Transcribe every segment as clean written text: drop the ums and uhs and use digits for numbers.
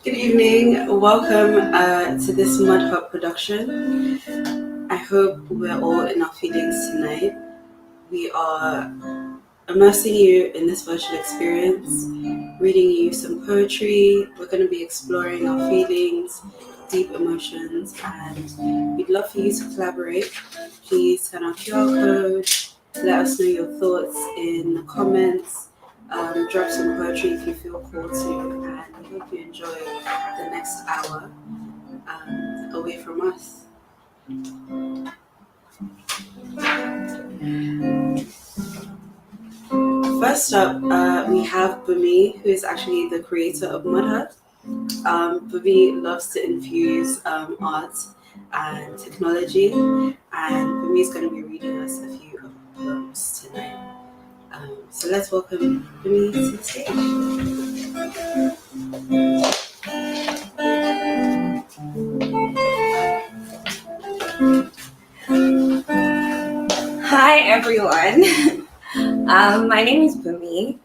Good evening. Welcome to this Mud Hut production. I hope we're all in our feelings tonight. We are immersing you in this virtual experience, reading you some poetry. We're going to be exploring our feelings, deep emotions, and we'd love for you to collaborate. Please scan our QR code, let us know your thoughts in the comments, drop some poetry if you feel called to, and we hope you enjoy the next hour away from us. First up, we have Bumi, who is actually the creator of Mud Hut. Bumi loves to infuse art and technology, and Bumi is going to be reading us a few of her poems tonight. So let's welcome Bumi to the stage. Hi everyone. My name is Bumi,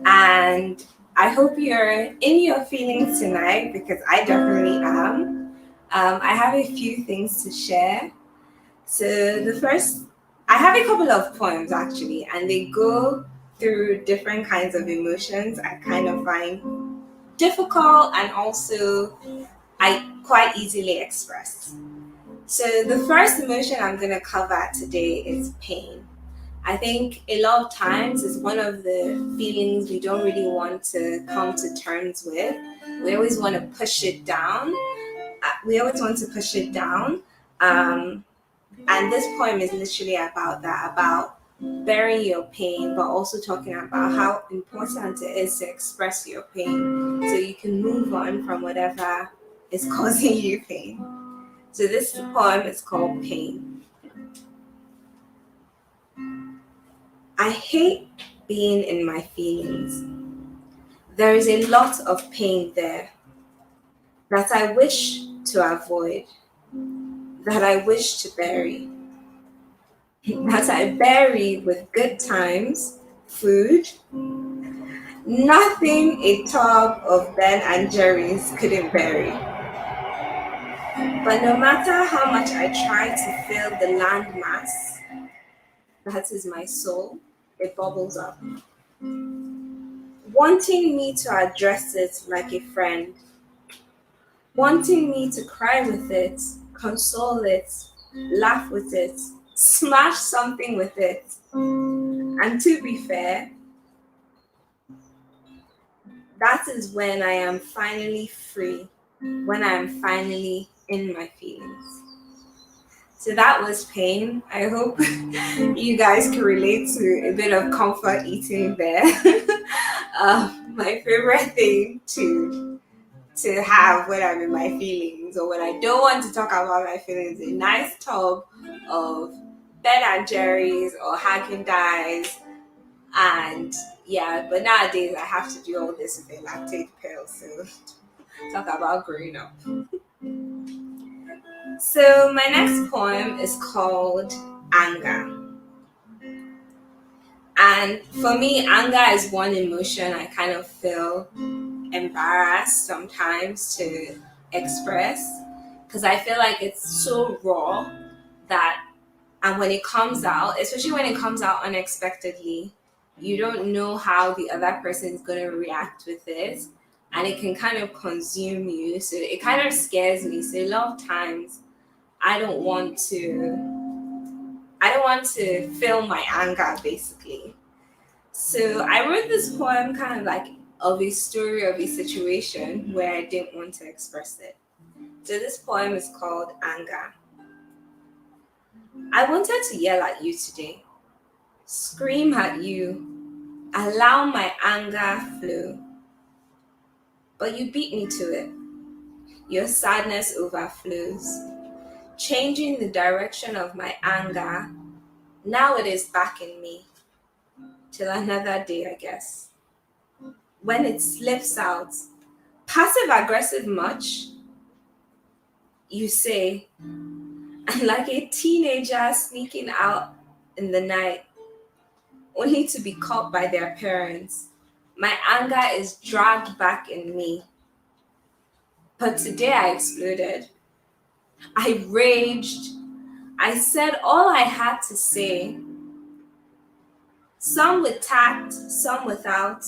and I hope you're in your feelings tonight because I definitely am. I have a few things to share. So the first, I have a couple of poems actually, and they go through different kinds of emotions I kind of find difficult and also I quite easily express. So the first emotion I'm going to cover today is pain. I think a lot of times it's one of the feelings we don't really want to come to terms with. We always want to push it down. We always want to push it down. Um, and this poem is literally about that, about burying your pain, but also talking about how important it is to express your pain so you can move on from whatever is causing you pain. So this poem is called Pain. I hate being in my feelings. There is a lot of pain there that I wish to avoid, that I wish to bury, that I bury with good times, food, nothing a tub of Ben and Jerry's couldn't bury. But no matter how much I try to fill the landmass, that is my soul, it bubbles up, wanting me to address it like a friend, wanting me to cry with it, console it, laugh with it, smash something with it. And to be fair, that is when I am finally free, when I am finally in my feelings. So that was pain. I hope you guys can relate to a bit of comfort eating there. My favorite thing to have when I'm in my feelings or when I don't want to talk about my feelings, a nice tub of Ben and Jerry's or Haagen Dazs, and yeah. But nowadays I have to do all this with a lactate pill. So talk about growing up. So my next poem is called Anger. And for me, anger is one emotion I kind of feel embarrassed sometimes to express because I feel like it's so raw that, and when it comes out, especially when it comes out unexpectedly, you don't know how the other person is going to react with it, and it can kind of consume you. So it kind of scares me. So a lot of times, I don't want to. I don't want to feel my anger basically. So I wrote this poem kind of like of a story of a situation where I didn't want to express it. So this poem is called Anger. I wanted to yell at you today, scream at you, allow my anger flow, but you beat me to it. Your sadness overflows, changing the direction of my anger. Now it is back in me, till another day, I guess. When it slips out, passive aggressive much, you say, and like a teenager sneaking out in the night, only to be caught by their parents. My anger is dragged back in me. But today I exploded. I raged. I said all I had to say, some with tact, some without,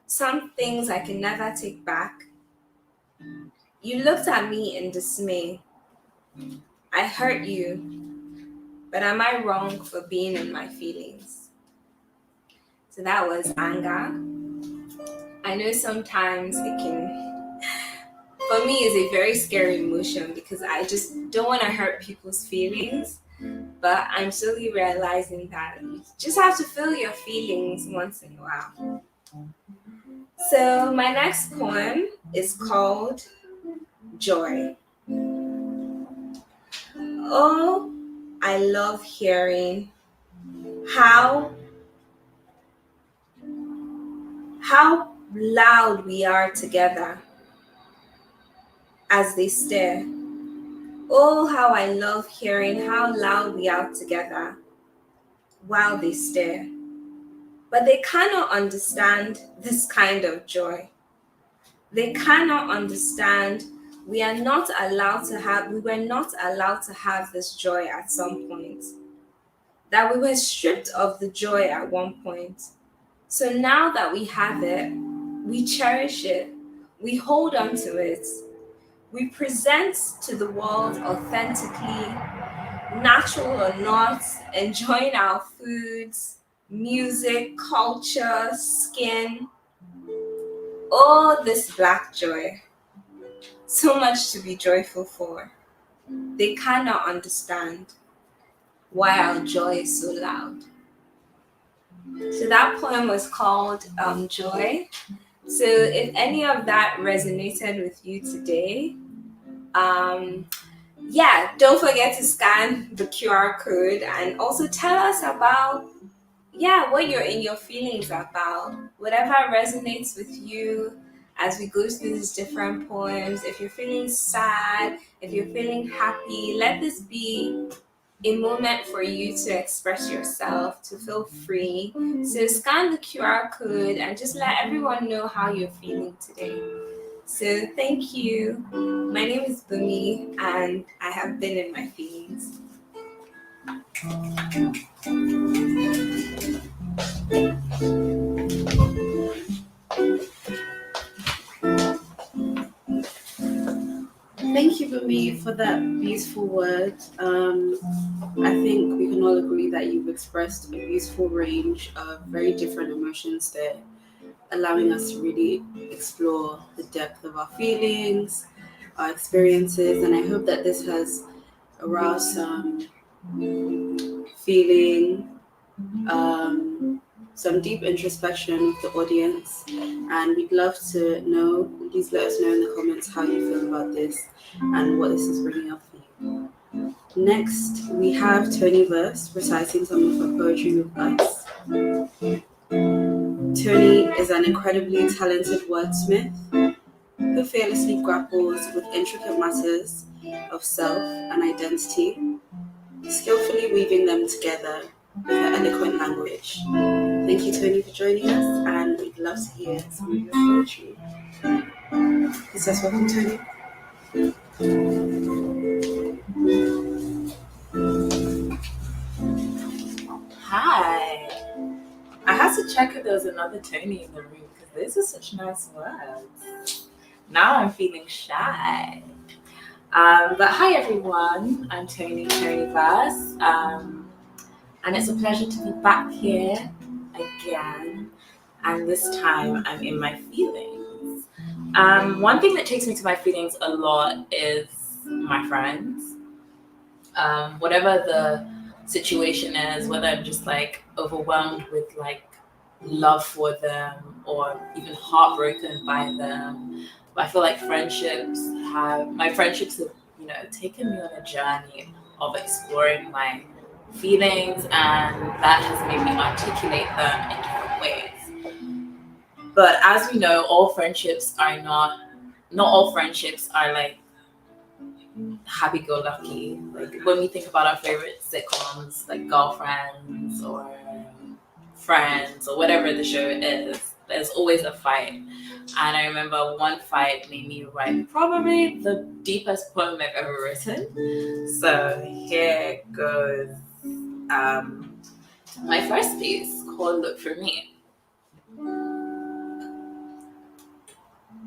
some things I can never take back. You looked at me in dismay. I hurt you, but am I wrong for being in my feelings? So that was anger. I know sometimes it can, for me, is a very scary emotion because I just don't want to hurt people's feelings. But I'm slowly realizing that you just have to feel your feelings once in a while. So my next poem is called Joy. Oh, I love hearing how how loud we are together as they stare. Oh, how I love hearing how loud we are together while they stare. But they cannot understand this kind of joy. They cannot understand we were not allowed to have this joy at some point. That we were stripped of the joy at one point. So now that we have it, we cherish it. We hold on to it. We present to the world authentically, natural or not, enjoying our foods, music, culture, skin. Oh, this black joy. So much to be joyful for. They cannot understand why our joy is so loud. So that poem was called Joy. So if any of that resonated with you today, um, yeah, don't forget to scan the QR code and also tell us about what you're in your feelings about. Whatever resonates with you as we go through these different poems. If you're feeling sad, if you're feeling happy, let this be a moment for you to express yourself, to feel free. So scan the QR code and just let everyone know how you're feeling today. So thank you. My name is Bumi and I have been in my feelings. Thank you, Bumi, for that beautiful word. I think we can all agree that you've expressed a beautiful range of very different emotions there, allowing us to really explore the depth of our feelings, our experiences, and I hope that this has aroused some feeling, some deep introspection with the audience. And we'd love to know, please let us know in the comments how you feel about this and what this is bringing up for you. Next, we have Tony Verse reciting some of her poetry with us. Tony is an incredibly talented wordsmith who fearlessly grapples with intricate matters of self and identity, skillfully weaving them together with her eloquent language. Thank you, Tony, for joining us, and we'd love to hear some of your poetry. Yes, welcome, Tony. Hi. I had to check if there was another Tony in the room because those are such nice words. Now I'm feeling shy. But hi everyone, I'm Tony Verse, and it's a pleasure to be back here again. And this time I'm in my feelings. One thing that takes me to my feelings a lot is my friends. Whatever the situation is, whether I'm just like overwhelmed with like love for them or even heartbroken by them. But I feel like my friendships have, taken me on a journey of exploring my feelings, and that has made me articulate them in different ways. But as we know, not all friendships are like happy-go-lucky. Like when we think about our favorite sitcoms, like Girlfriends or Friends or whatever the show is, there's always a fight. And I remember one fight made me write probably the deepest poem I've ever written. So here goes my first piece called Look For Me.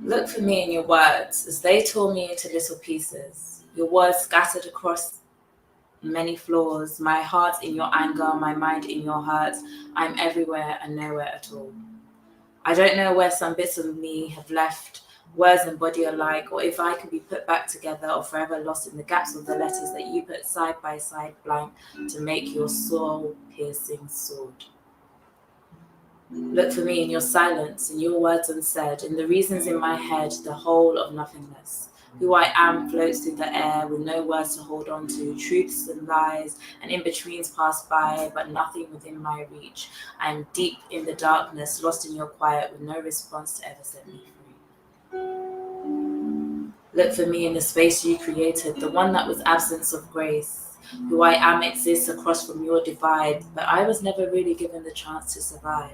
Look for me in your words as they tore me into little pieces. Your words scattered across many floors, my heart in your anger, my mind in your hurt. I'm everywhere and nowhere at all. I don't know where some bits of me have left, words and body alike, or if I can be put back together or forever lost in the gaps of the letters that you put side by side blank to make your soul-piercing sword. Look for me in your silence, in your words unsaid, in the reasons in my head, the whole of nothingness. Who I am floats through the air with no words to hold on to, truths and lies, and in-betweens pass by, but nothing within my reach. I am deep in the darkness, lost in your quiet, with no response to ever set me free. Look for me in the space you created, the one that was absence of grace. Who I am exists across from your divide, but I was never really given the chance to survive.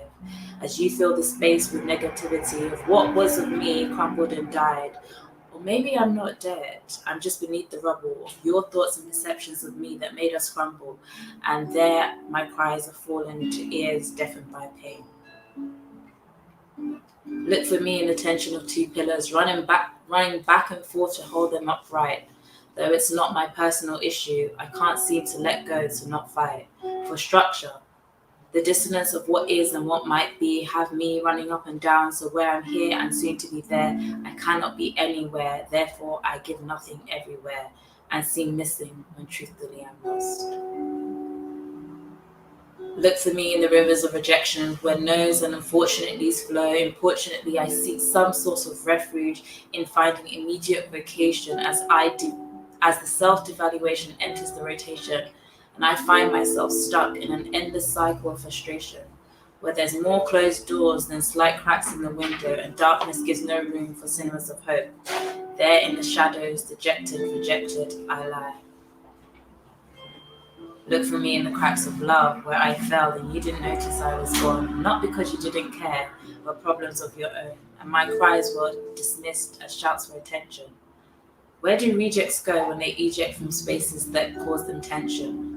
As you fill the space with negativity of what was of me crumbled and died. Or maybe I'm not dead, I'm just beneath the rubble of your thoughts and perceptions of me that made us crumble, and there my cries have fallen to ears deafened by pain. Look for me in the tension of two pillars, running back and forth to hold them upright. Though it's not my personal issue, I can't seem to let go to not fight. For structure, the dissonance of what is and what might be have me running up and down, so where I'm here and soon to be there, I cannot be anywhere, therefore I give nothing everywhere, and seem missing when truthfully I'm lost. Look for me in the rivers of rejection where no's and unfortunately's flow. Unfortunately, I seek some source of refuge in finding immediate vocation as the self-devaluation enters the rotation, and I find myself stuck in an endless cycle of frustration where there's more closed doors than slight cracks in the window, and darkness gives no room for cinemas of hope. There in the shadows, dejected, rejected, I lie. Look for me in the cracks of love where I fell and you didn't notice I was gone, not because you didn't care, but problems of your own, and my cries were dismissed as shouts for attention. Where do rejects go when they eject from spaces that cause them tension?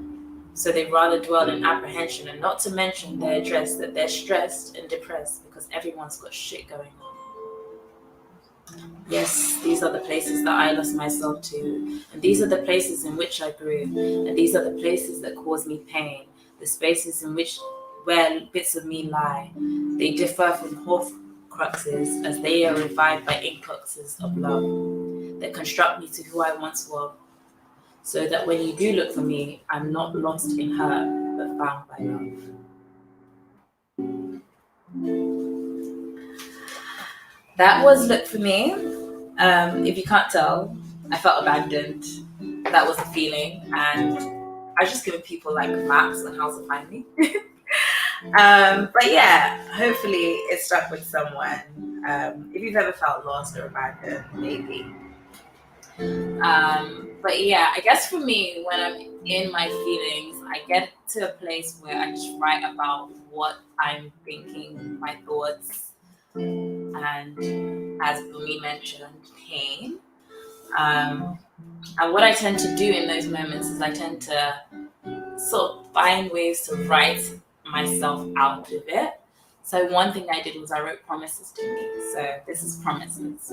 So they rather dwell in apprehension, and not to mention their address that they're stressed and depressed because everyone's got shit going on. Yes, these are the places that I lost myself to, and these are the places in which I grew, and these are the places that cause me pain, the spaces in which where bits of me lie. They differ from horcruxes as they are revived by influxes of love that construct me to who I once was, so that when you do look for me, I'm not lost in hurt, but found by love. That was Look For Me. If you can't tell, I felt abandoned. That was the feeling, and I was just giving people like maps on how to find me. But yeah, hopefully it stuck with someone. If you've ever felt lost or abandoned, maybe. But yeah, I guess for me, when I'm in my feelings, I get to a place where I just write about what I'm thinking, my thoughts, and as Bumi mentioned, pain. And what I tend to do in those moments is I tend to sort of find ways to write myself out of it. So one thing I did was I wrote promises to me. So this is promises.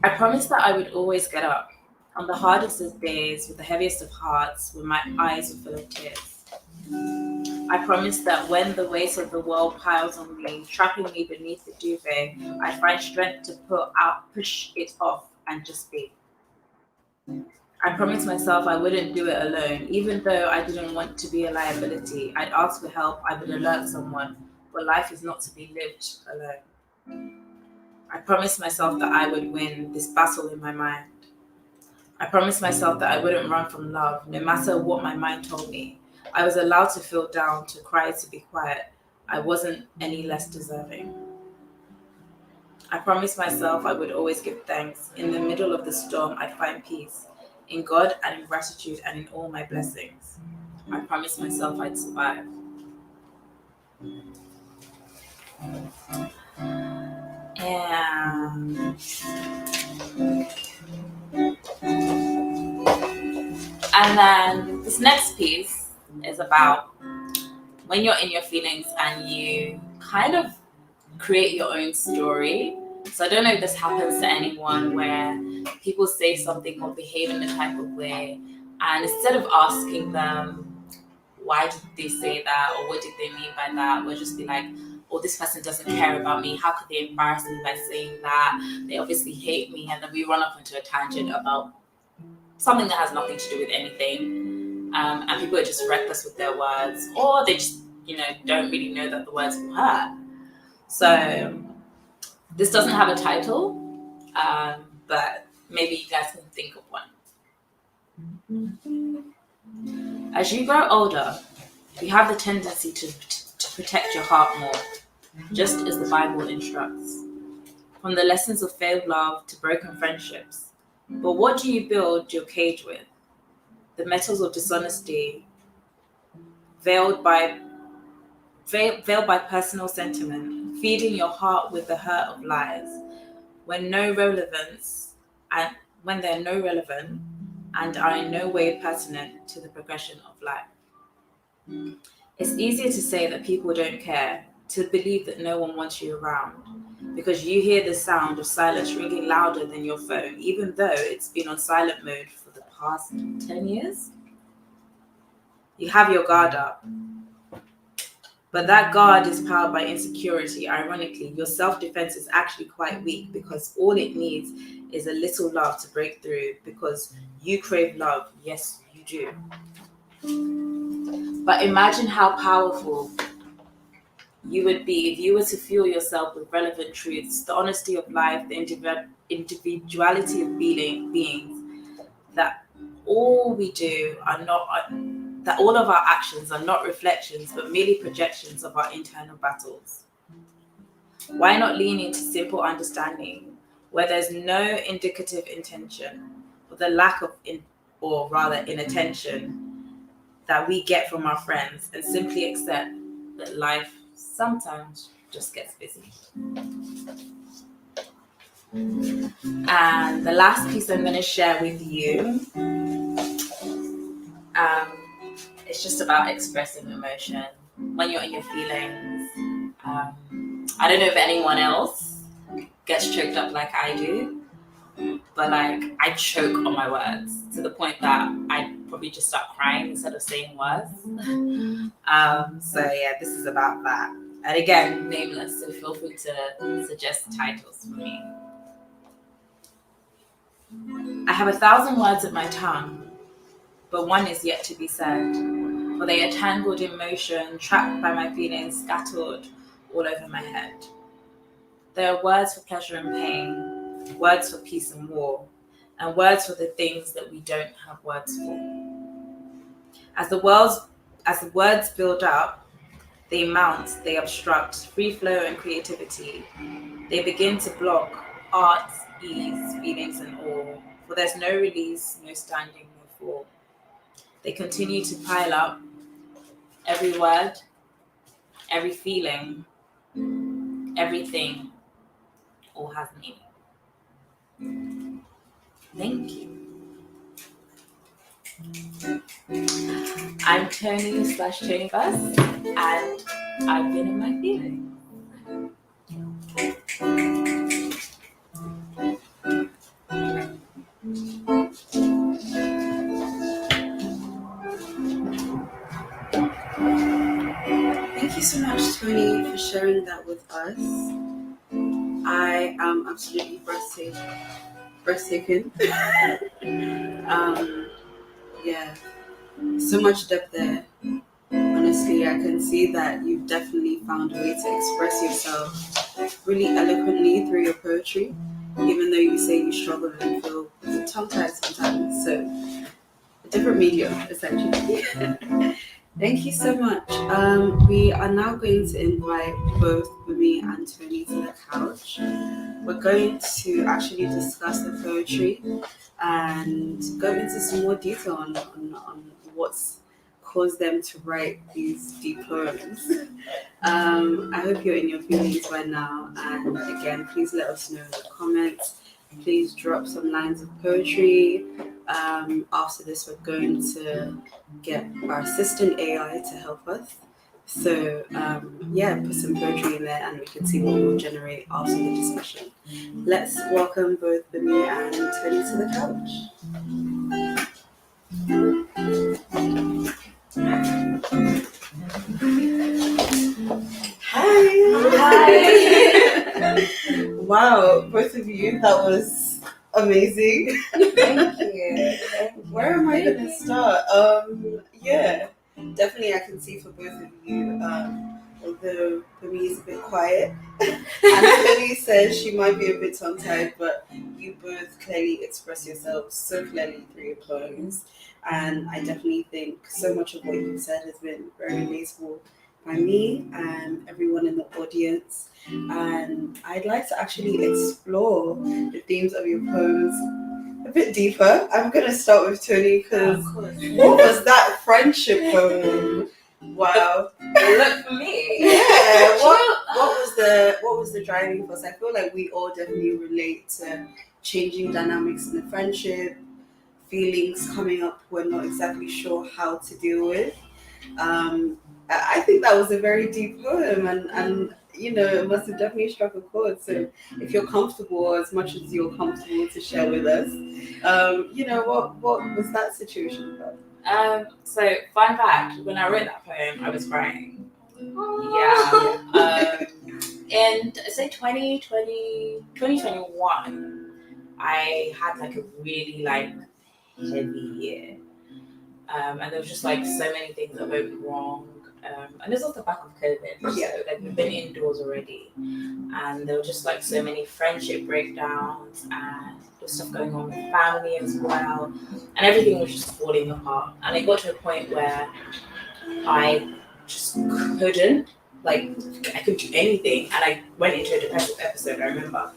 I promised that I would always get up on the hardest of days with the heaviest of hearts when my eyes were full of tears. I promised that when the weight of the world piles on me, trapping me beneath the duvet, I'd find strength to push it off and just be. I promised myself I wouldn't do it alone, even though I didn't want to be a liability. I'd ask for help, I would alert someone, but life is not to be lived alone. I promised myself that I would win this battle in my mind. I promised myself that I wouldn't run from love, no matter what my mind told me. I was allowed to feel down, to cry, to be quiet. I wasn't any less deserving. I promised myself I would always give thanks. In the middle of the storm, I'd find peace. In God and in gratitude and in all my blessings. I promised myself I'd survive. And then this next piece is about when you're in your feelings and you kind of create your own story. So I don't know if this happens to anyone where people say something or behave in a type of way, and instead of asking them why did they say that or what did they mean by that, we'll just be like, oh, this person doesn't care about me. How could they embarrass me by saying that? They obviously hate me. And then we run off into a tangent about something that has nothing to do with anything. And people are just reckless with their words, or they just, don't really know that the words will hurt. So this doesn't have a title, but maybe you guys can think of one. As you grow older, you have the tendency to protect your heart more, just as the Bible instructs. From the lessons of failed love to broken friendships. But what do you build your cage with? The metals of dishonesty, veiled by personal sentiment, feeding your heart with the hurt of lies, when they're no relevant and are in no way pertinent to the progression of life. It's easier to say that people don't care, to believe that no one wants you around, because you hear the sound of silence ringing louder than your phone, even though it's been on silent mode for the past 10 years. You have your guard up. But that guard is powered by insecurity. Ironically, your self-defense is actually quite weak because all it needs is a little love to break through, because you crave love. Yes, you do. But imagine how powerful you would be if you were to fuel yourself with relevant truths, the honesty of life, the individuality of beings, that all we do are not, that all of our actions are not reflections, but merely projections of our internal battles. Why not lean into simple understanding, where there's no indicative intention, or the lack of, or rather inattention, that we get from our friends, and simply accept that life sometimes just gets busy. And the last piece I'm going to share with you, it's just about expressing emotion when you're in your feelings. I don't know if anyone else gets choked up like I do, but I choke on my words to the point that I probably just start crying instead of saying words. So yeah, this is about that. And again, nameless, so feel free to suggest titles for me. I have 1,000 words at my tongue, but one is yet to be said, for they are tangled in motion, trapped by my feelings, scattered all over my head. There are words for pleasure and pain, words for peace and war, and words for the things that we don't have words for. As the words build up, they mount, they obstruct free flow and creativity. They begin to block art, ease, feelings, and all. For there's no release, no standing, no fall. They continue to pile up. Every word, every feeling, everything, all has meaning. Thank you. I'm Tony Bus, and I've been in my feelings. Thank you so much, Tony, for sharing that with us. I am absolutely breathtaking. Yeah, so much depth there. Honestly, I can see that you've definitely found a way to express yourself really eloquently through your poetry, even though you say you struggle and feel tongue-tied sometimes. So, a different medium, essentially. Thank you so much. We are now going to invite both me and Tony to the couch. We're going to actually discuss the poetry and go into some more detail on what's caused them to write these deep poems. I hope you're in your feelings by now. And again, please let us know in the comments. Please drop some lines of poetry. After this, we're going to get our assistant AI to help us. So put some poetry in there and we can see what we'll generate after the discussion. Let's welcome both Bumi and Tony to the couch. Hi. Wow, both of you, that was amazing. Thank you. Where am I going to start? Definitely I can see for both of you, although for me it's a bit quiet. And Tony says she might be a bit tongue-tied, but you both clearly express yourselves so clearly through your poems. And I definitely think so much of what you've said has been very relatable by me and everyone in the audience. And I'd like to actually explore the themes of your poems a bit deeper. I'm going to start with Tony because what was that friendship poem? Wow. Look for me. Yeah. What was the driving force? I feel like we all definitely relate to changing dynamics in the friendship, feelings coming up we're not exactly sure how to deal with. I think that was a very deep poem, and it must have definitely struck a chord. So if you're comfortable, as much as you're comfortable to share with us, what was that situation about? So fun fact, when I wrote that poem, I was crying. Yeah. In say 2021, I had like a really heavy year. And there was just like so many things that went wrong. And this was the back of COVID. Yeah. So like we've been indoors already. And there were just like so many friendship breakdowns and there was stuff going on with family as well. And everything was just falling apart. And it got to a point where I just couldn't, I couldn't do anything. And I went into a depressive episode, I remember.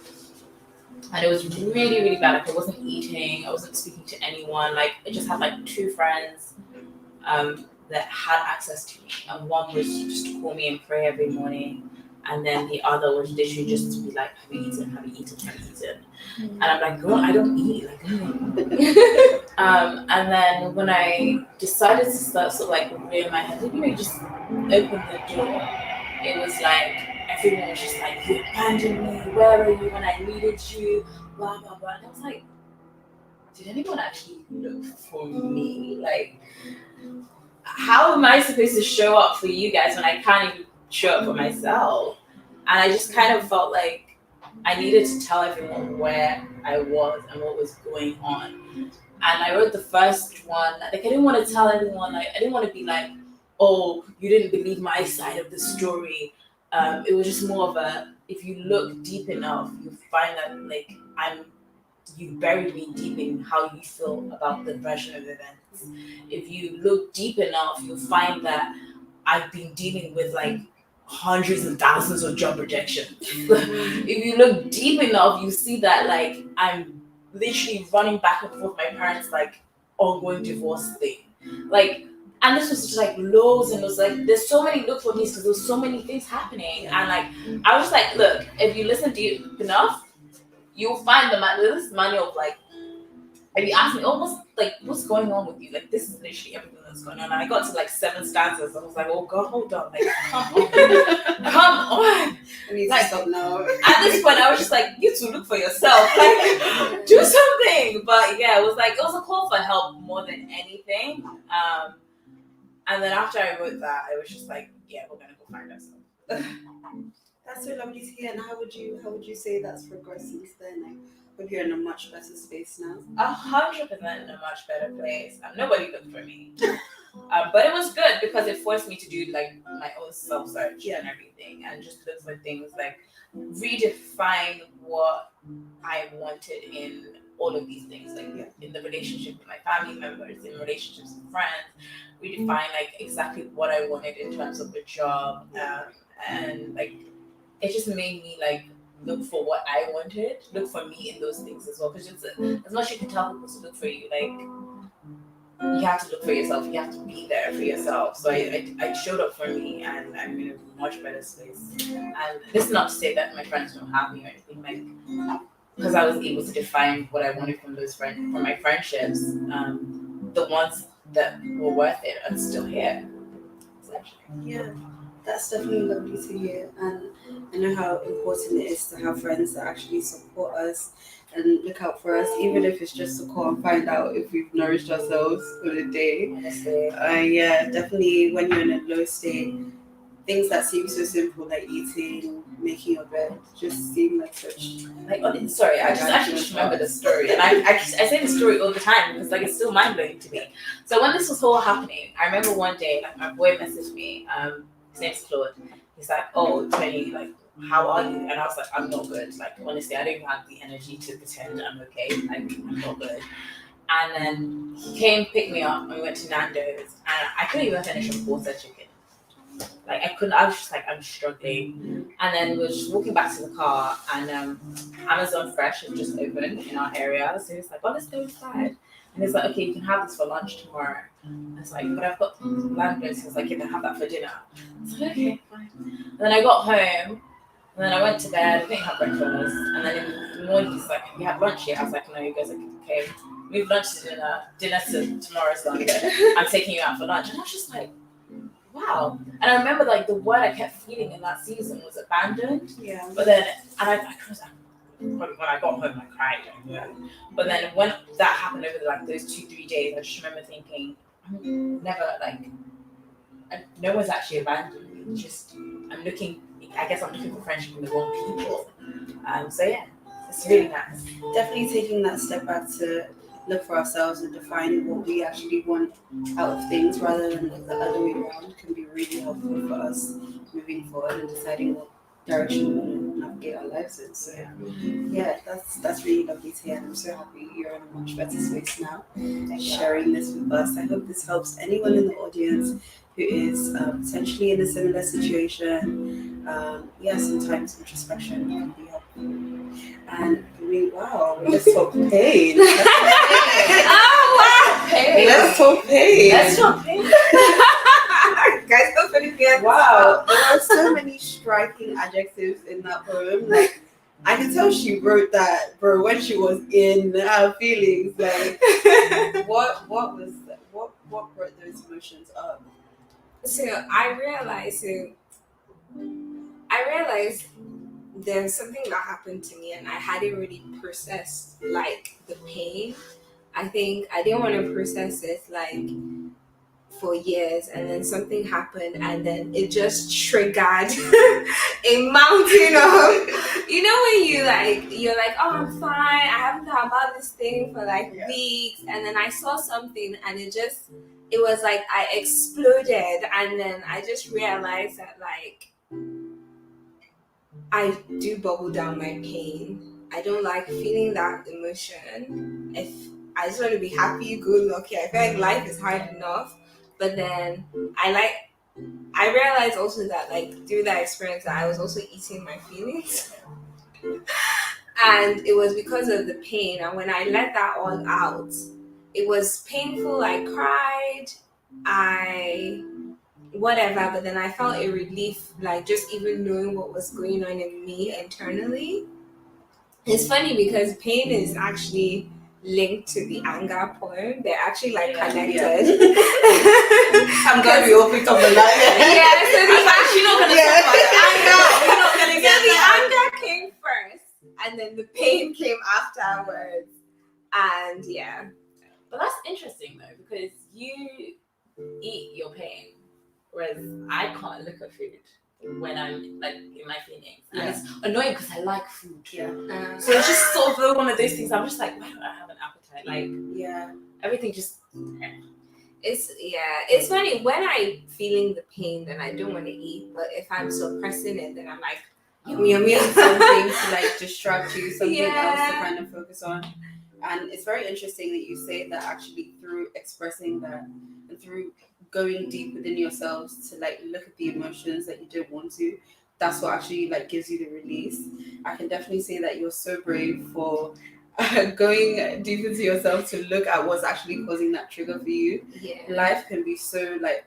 And it was really, really bad. Like I wasn't eating, I wasn't speaking to anyone. Like I just had like two friends that had access to me. And one was just to call me and pray every morning. And then the other was literally just to be like, have you eaten? Have you eaten? Have you eaten? And I'm like, girl, I don't eat. Like, and then when I decided to start sort of like rearing my head, you just open the door. It was like everyone was just like, you abandoned me. Where were you when I needed you? Blah blah blah. And I was like, did anyone actually look for me? Like, how am I supposed to show up for you guys when I can't even show up for myself? And I just kind of felt like I needed to tell everyone where I was and what was going on. And I wrote the first one. Like I didn't want to tell everyone. Like I didn't want to be like, oh, you didn't believe my side of the story. It was just more of a, if you look deep enough, you find that like you buried me deep in how you feel about the version of events. If you look deep enough, you'll find that I've been dealing with like hundreds and thousands of job rejection. If you look deep enough, you see that like I'm literally running back and forth my parents' like ongoing divorce thing. Like, and this was just like loads and it was like there's so many look for me because there's so many things happening. And like I was like, look, if you listen deep enough, you'll find this manual of like, if you ask me, oh, what's going on with you? Like, this is literally everything that's going on. And I got to like 7 stanzas. I was like, oh God, hold on. Like, come on. I need to stop now. At this point, I was just like, you two look for yourself. Like, do something. But yeah, it was a call for help more than anything. And then after I wrote that, I was just like, yeah, we're going to go find ourselves. That's so lovely to hear. And how would you say that's progressed since then? I hope you're in a much better space now. 100% in a much better place. Nobody looked for me. But it was good because it forced me to do like my own self-search and everything and just look for things like redefine what I wanted in all of these things, like in the relationship with my family members, in relationships with friends, redefine like exactly what I wanted in terms of a job, and like it just made me like look for what I wanted, look for me in those things as well. Because as much as you can tell people to look for you, like you have to look for yourself. You have to be there for yourself. So I showed up for me, and I'm in a much better space. And this is not to say that my friends don't have me or anything, like, because I was able to define what I wanted from from my friendships. The ones that were worth it are still here. Essentially. Yeah, that's definitely lovely to hear. And I know how important it is to have friends that actually support us and look out for us, even if it's just to call and find out if we've nourished ourselves for the day. Honestly. Yeah, definitely when you're in a low state, things that seem so simple like eating, making your bed, just seem like such. Like, sorry, I just remember the story, and I say the story all the time because like it's still mind blowing to me. So when this was all happening, I remember one day like my boy messaged me. His name's Claude. He's like, "Oh, Tony, like, how are you?" And I was like, "I'm not good. Like, honestly, I don't even have the energy to pretend I'm okay. Like, I'm not good." And then he came, picked me up, and we went to Nando's, and I couldn't even finish a quarter chicken. Like I couldn't. I was just like, I'm struggling. And then we were just walking back to the car, and Amazon Fresh had just opened in our area, so he was like, "Oh, let's go inside." And he's like, "Okay, you can have this for lunch tomorrow." I was like, "But I've got landlords." He was like, "You can have that for dinner." I was like, "Okay, fine." And then I got home, and then I went to bed. I didn't have breakfast, and then in the morning he's like, "You have lunch yet?" I was like, "No." He goes like, "Okay, move lunch to dinner. Dinner to tomorrow's lunch. I'm taking you out for lunch." And I was just like, wow. And I remember like the word I kept feeling in that season was abandoned. Yeah. But then, and I when I got home, I cried. Yeah. But then when that happened over like those 2-3 days, I just remember thinking, I'm never like, no one's actually abandoned me. It's just I guess I'm looking for friendship with the wrong people. So yeah, it's really nice. Definitely taking that step back to look for ourselves and defining what we actually want out of things rather than the other way around can be really helpful for us moving forward and deciding what direction we want to navigate our lives in. So yeah, that's really lovely to hear. I'm so happy you're in a much better space now, sharing this with us. I hope this helps anyone in the audience who is potentially in a similar situation. Sometimes introspection can be helpful. And wow, let's talk pain. Let's talk pain. Let's talk pain. Guys, go for the Wow, there are so many striking adjectives in that poem. Like, I can tell she wrote that, bro, when she was in her feelings. Like, what was that? What brought those emotions up? So I realized there's something that happened to me, and I hadn't really processed like the pain. I think I didn't want to process it like for years, and then something happened, and then it just triggered a mountain of, you know, when you're like, oh, I'm fine, I haven't thought about this thing for like weeks, and then I saw something, and it was like I exploded, and then I just realized that like I do bubble down my pain. I don't like feeling that emotion. If I just want to be happy, good, lucky. I feel like life is hard enough. But then I realized also that like through that experience that I was also eating my feelings. And it was because of the pain. And when I let that all out, it was painful. I cried. Whatever, but then I felt a relief, like just even knowing what was going on in me internally. It's funny because pain is actually linked to the anger poem. They're actually like connected. Yeah. I'm glad we all picked up the line. Yeah, so she's not gonna talk about the anger. We're not gonna get the anger came first, and then the pain came afterwards. And yeah. But that's interesting though, because you eat your pain. Whereas I can't look at food when I'm like in my feelings, and it's annoying because I like food. Yeah. So it's just sort of one of those things. I'm just like, why don't I have an appetite? Like, everything just. It's funny when I'm feeling the pain, then I don't want to eat. But if I'm suppressing it, then I'm like, yummy, something to like distract you, something else to kind of focus on. And it's very interesting that you say that actually through expressing that and through going deep within yourselves to like look at the emotions that you don't want to, that's what actually like gives you the release. I can definitely say that you're so brave for going deep into yourself to look at what's actually causing that trigger for you. Yeah. Life can be so like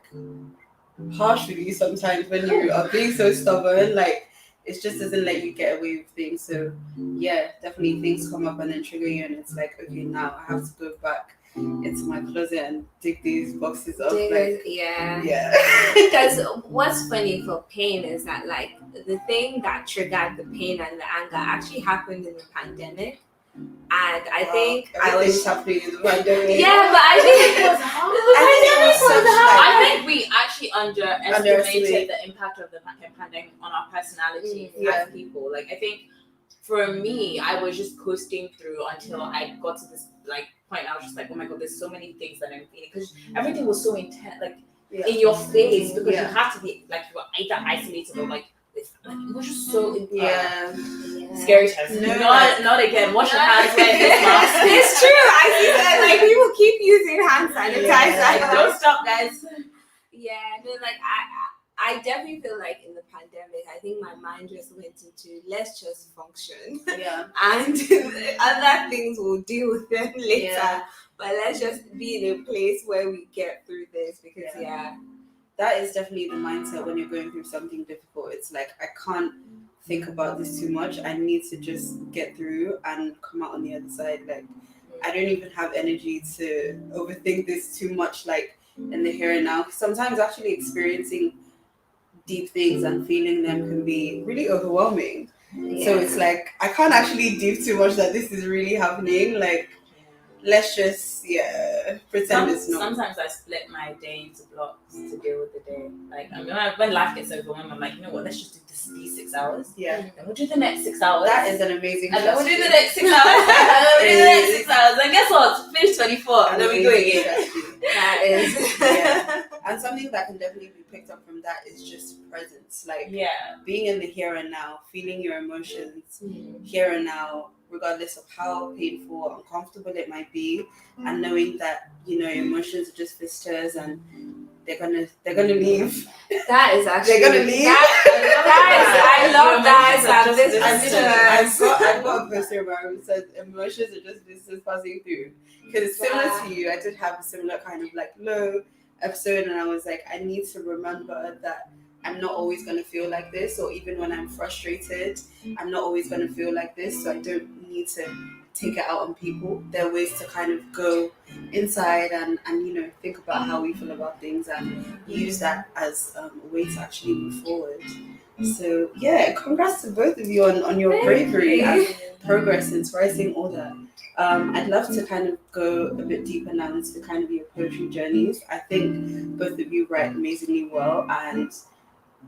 harsh with you sometimes when you are being so stubborn. Like it just doesn't let you get away with things. So yeah, definitely things come up and then trigger you, and it's like, okay, now I have to go back into my closet and dig these boxes up. Yeah. Yeah. Because what's funny for pain is that like the thing that triggered the pain and the anger actually happened in the pandemic. And I think I was happening in the pandemic. Yeah, but I think it was hard. I think we actually underestimated the impact of the pandemic on our personalities as people. Like I think for me, I was just coasting through until I got to this like point. I was just like, oh my god, there's so many things that I'm feeling because everything was so intense, like in your face, because you have to be like you were either isolated or like it was just so scary times. No, not again. Wash your hands with this mask. It's true. I see that like people keep using hand sanitizer. Like, don't stop, guys. Yeah, no, like I definitely feel like in the pandemic, I think my mind just went into let's just function. Yeah. And other things we'll deal with them later. Yeah. But let's just be in a place where we get through this because that is definitely the mindset when you're going through something difficult. It's like I can't think about this too much. I need to just get through and come out on the other side. Like I don't even have energy to overthink this too much, like in the here and now. Sometimes actually experiencing deep things and feeling them can be really overwhelming. So it's like I can't actually deep too much that this is really happening. Like let's just pretend it's not. Sometimes I split my day into blocks to deal with the day. Like I mean, when life gets overwhelmed, I'm like, you know what? Let's just do these 6 hours. Yeah. Then we'll do the next 6 hours. That is an amazing. And then we'll do the next 6 hours. And then we'll do the next 6 hours. And guess what? Finish 24. And then we go again. That is. And something that can definitely be picked up from that is just presence. Like being in the here and now, feeling your emotions here and now, regardless of how painful or uncomfortable it might be, and knowing that emotions are just visitors and they're gonna leave. That is actually they're gonna leave. I love that. I've got a poster where it says emotions are just visitors passing through. Because similar to you, I did have a similar kind of like low episode, and I was like, I need to remember that I'm not always going to feel like this, or even when I'm frustrated, I'm not always going to feel like this, so I don't need to take it out on people. There are ways to kind of go inside and think about how we feel about things and use that as a way to actually move forward. So congrats to both of you on your bravery and progress in writing all that. I'd love to kind of go a bit deeper now into kind of your poetry journeys. I think both of you write amazingly well, and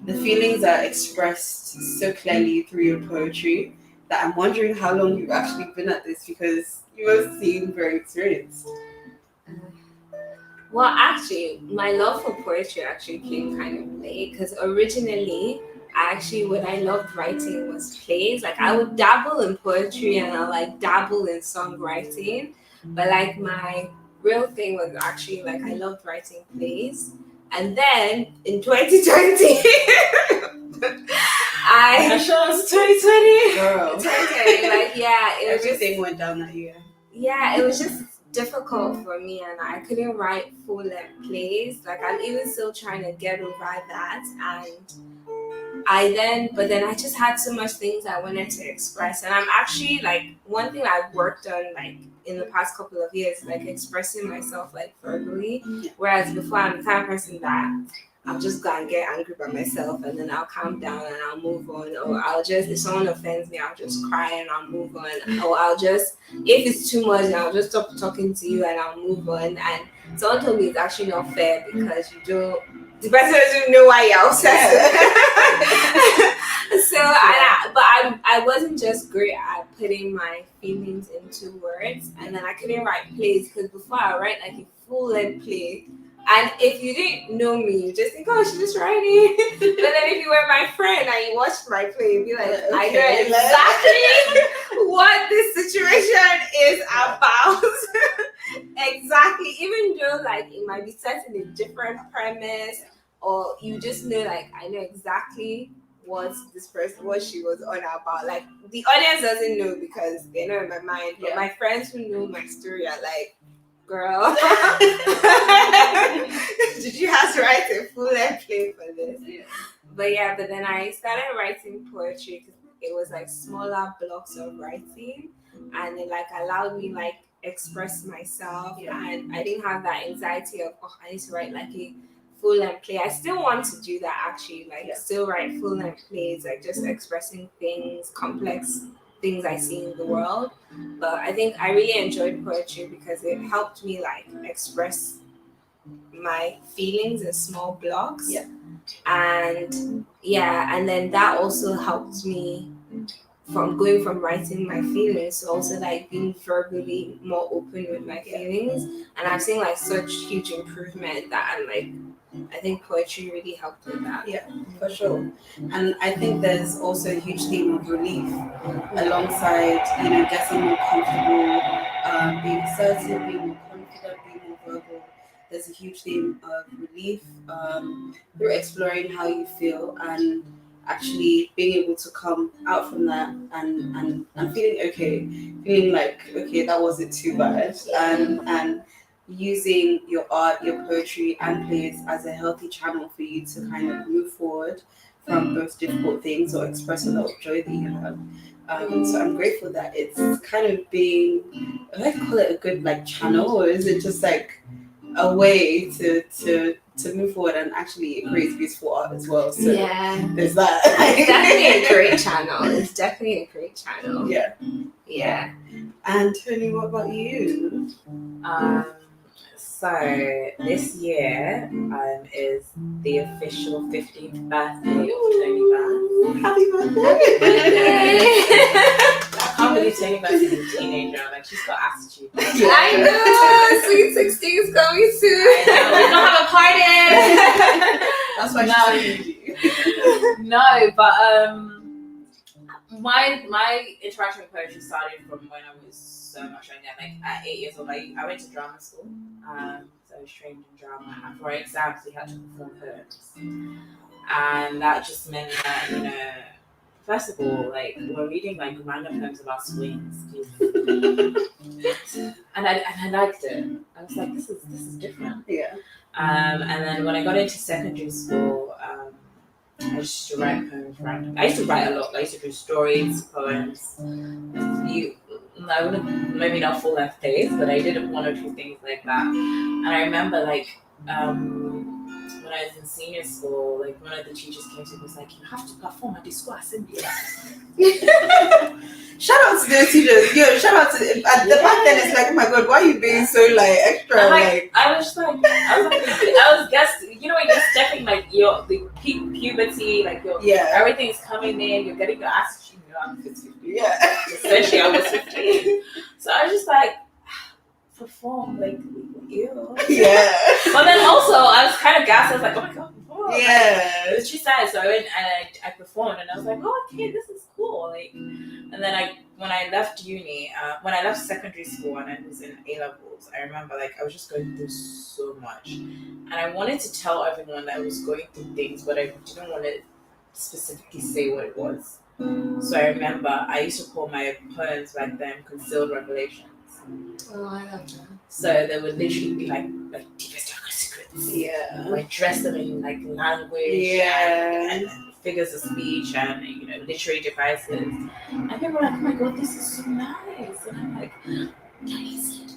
the feelings are expressed so clearly through your poetry that I'm wondering how long you've actually been at this, because you both seem very experienced. Well, actually, my love for poetry actually came kind of late, because originally, what I loved writing was plays. Like I would dabble in poetry and I like dabble in songwriting, but like my real thing was actually like I loved writing plays. And then in 2020, I sure was 2020. Girl. 2020, everything went down that year. Yeah, it was just difficult for me, and I couldn't write full-length plays. Like I'm even still trying to get over that, and but then I just had so much things I wanted to express, and I'm actually like one thing I've worked on like in the past couple of years, like expressing myself like verbally, whereas before I'm the kind of person that I'll just go and get angry by myself, and then I'll calm down and I'll move on, or I'll just, if someone offends me, I'll just cry and I'll move on, or I'll just, if it's too much, I'll just stop talking to you and I'll move on. And someone told me it's actually not fair because the person doesn't know why you're upset. I wasn't just great at putting my feelings into words, and then I couldn't write plays because before I write like a full-length play, and if you didn't know me, you just think, oh, she's just writing. But then if you were my friend and you watched my play, you'd be like, I know exactly what this situation is about. Exactly. Even though like it might be set in a different premise, or you just know like I know exactly what she was on about. Like, the audience doesn't know because they know in my mind, but my friends who know my story are like, girl, did you have to write a full length play for this? But then I started writing poetry because it was like smaller blocks of writing, and it like allowed me like express myself, and I didn't have that anxiety of, oh, I need to write like a full length play. I still want to do that actually, like still write full length plays, like just expressing things, complex things I see in the world. But I think I really enjoyed poetry because it helped me like express my feelings in small blocks. And then that also helped me from going from writing my feelings to also like being verbally more open with my feelings. And I've seen like such huge improvement that I'm like, I think poetry really helped with that. Yeah, for sure. And I think there's also a huge theme of relief alongside, getting more comfortable, being assertive, being more confident, being more verbal. There's a huge theme of relief through exploring how you feel and actually being able to come out from that and feeling okay, feeling like, okay, that wasn't too bad, and using your art, your poetry and plays as a healthy channel for you to kind of move forward from both difficult things or express a lot of joy that you have. So I'm grateful that it's kind of being, I like to call it a good like channel, or is it just like a way to move forward, and actually it creates beautiful art as well. So there's that. It's definitely a great channel. It's definitely a great channel. Yeah. And Tony, what about you? So this year is the official 15th birthday of Tony Bass. Happy birthday! I can't believe Tony Bass is a teenager. Like, she's got attitude. I know. Sweet 16 is coming soon. We're gonna have a party. That's why she's you. No, but my interaction with poetry started from when I was so much younger. Like at 8 years old, I went to drama school. So I was trained in drama, and for our exams we had to perform poems, and that just meant that first of all, like, we're reading like random poems about swings, and I liked it. I was like, this is different. And then when I got into secondary school, I used to write poems random. I used to write a lot. I used to do stories, poems. I wouldn't, maybe not full length plays, but I did one or two things like that. And I remember like when I was in senior school, like one of the teachers came to me and was like, you have to perform at the school assembly. Shout out to the teachers. Shout out to the back then. It's like, oh my god, why are you being so like extra? I was guessing, when you're stepping like the puberty, like everything's coming in, you're getting your ass cheeked. I'm 15. Essentially, I was 15. So I was just like, perform, like, ew. But then also, I was kind of gassed. I was like, oh my god, perform. But she said, so I went and I performed, and I was like, oh, okay, this is cool. Like, and then when I left secondary school and I was in A levels, I remember like I was just going through so much, and I wanted to tell everyone that I was going through things, but I didn't want to specifically say what it was. So I remember I used to call my poems back then concealed revelations. Oh, I love that. So they would literally be like deepest darkest secrets. I dress them in like language and figures of speech and literary devices. And people were like, oh my god, this is so nice. And I'm like, can you see it?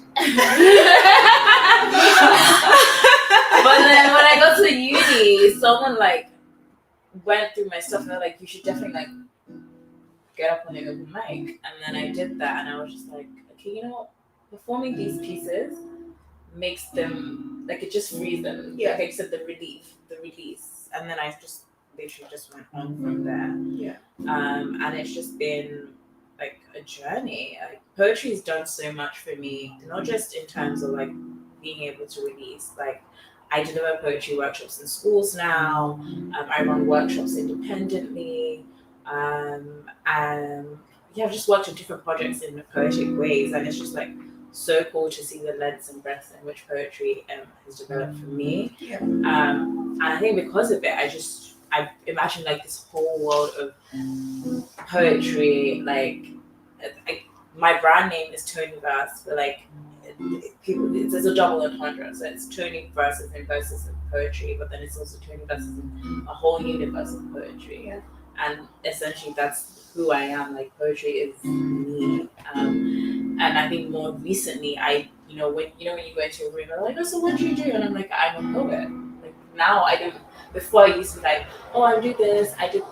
But then when I got to uni, someone like went through my stuff and they're like, you should definitely like get up on an open mic. And then I did that, and I was just like, okay, you know what? Performing these pieces makes them like, it just frees them. Like I said, the release, and then I just literally just went on from there. And it's just been like a journey. Like, poetry has done so much for me, not just in terms of like being able to release. Like, I deliver poetry workshops in schools now. I run workshops independently. I've just worked on different projects in poetic ways, and it's just like so cool to see the lengths and breadths in which poetry has developed for me. And I think because of it, I just I imagine like this whole world of poetry. Like, my brand name is Tony Verse, but like people, it's a double entendre. So it's Tony verses and verses of poetry, but then it's also Tony verses in a whole universe of poetry. And essentially, that's who I am. Like, poetry is me. And I think more recently, when you go into a room, they're like, "Oh, so what do you do?" And I'm like, "I'm a poet." Like, now I don't. Before I used to be like, "Oh, I do this. I did